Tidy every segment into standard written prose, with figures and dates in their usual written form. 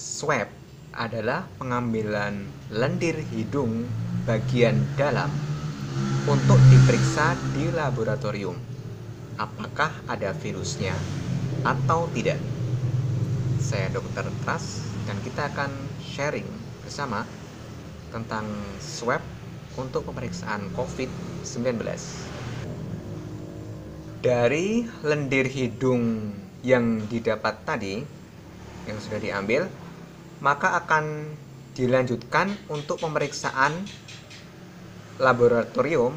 Swab adalah pengambilan lendir hidung bagian dalam untuk diperiksa di laboratorium apakah ada virusnya atau tidak. Saya Dr. Tras dan kita akan sharing bersama tentang swab untuk pemeriksaan COVID-19. Dari lendir hidung yang didapat tadi, yang sudah diambil, maka akan dilanjutkan untuk pemeriksaan laboratorium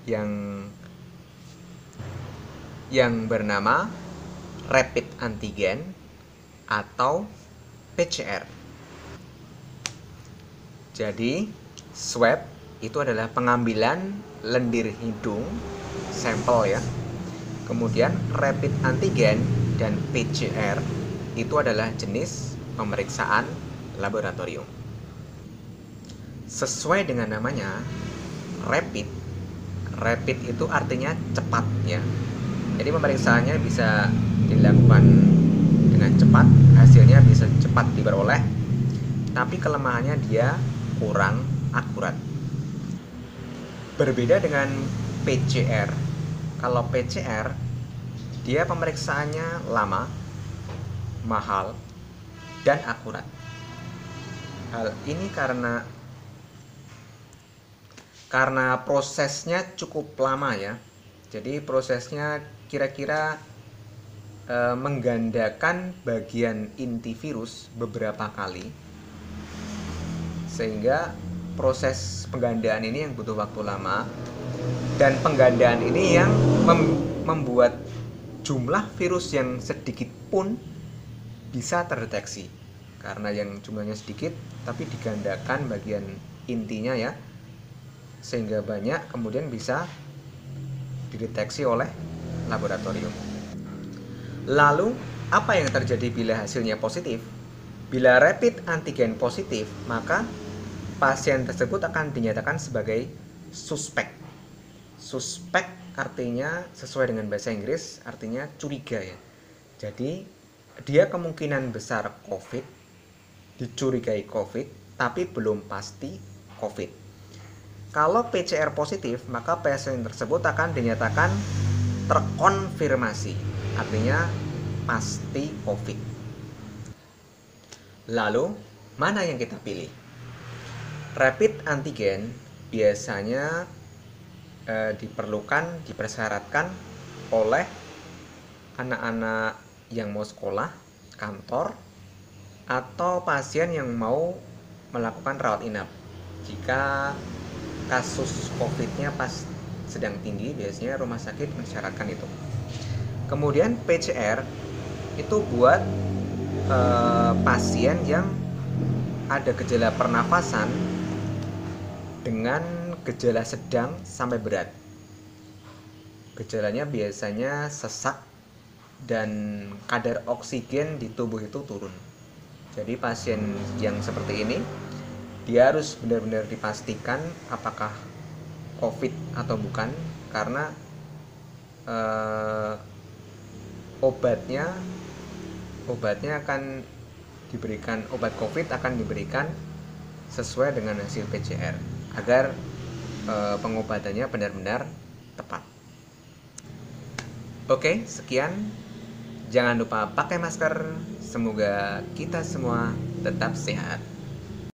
yang bernama rapid antigen atau PCR. Jadi, swab itu adalah pengambilan lendir hidung, sampel ya. Kemudian rapid antigen dan PCR itu adalah jenis pemeriksaan laboratorium. Sesuai dengan namanya, rapid itu artinya cepat ya. Jadi pemeriksaannya bisa dilakukan dengan cepat, hasilnya bisa cepat diperoleh, tapi kelemahannya dia kurang akurat. Berbeda dengan PCR. Kalau PCR, dia pemeriksaannya lama, mahal, dan akurat. Hal ini karena prosesnya cukup lama ya. Jadi prosesnya kira-kira menggandakan bagian inti virus beberapa kali, sehingga proses penggandaan ini yang butuh waktu lama, dan penggandaan ini yang membuat jumlah virus yang sedikit pun bisa terdeteksi, karena yang jumlahnya sedikit tapi digandakan bagian intinya ya, sehingga banyak kemudian bisa dideteksi oleh laboratorium. Lalu apa yang terjadi bila hasilnya positif? Bila rapid antigen positif, maka pasien tersebut akan dinyatakan sebagai suspek. Suspek artinya sesuai dengan bahasa Inggris artinya curiga ya. Jadi dia kemungkinan besar COVID, dicurigai COVID, tapi belum pasti COVID. Kalau PCR positif, maka pasien tersebut akan dinyatakan terkonfirmasi, artinya pasti COVID. Lalu, mana yang kita pilih? Rapid antigen biasanya dipersyaratkan oleh anak-anak yang mau sekolah, kantor, atau pasien yang mau melakukan rawat inap. Jika kasus COVID-nya pas sedang tinggi, biasanya rumah sakit mensyaratkan itu. Kemudian PCR itu buat pasien yang ada gejala pernafasan dengan gejala sedang sampai berat. Gejalanya biasanya sesak dan kadar oksigen di tubuh itu turun. Jadi pasien yang seperti ini dia harus benar-benar dipastikan apakah COVID atau bukan, karena obatnya akan diberikan, obat COVID akan diberikan sesuai dengan hasil PCR agar pengobatannya benar-benar tepat. Oke, sekian. Jangan lupa pakai masker. Semoga kita semua tetap sehat.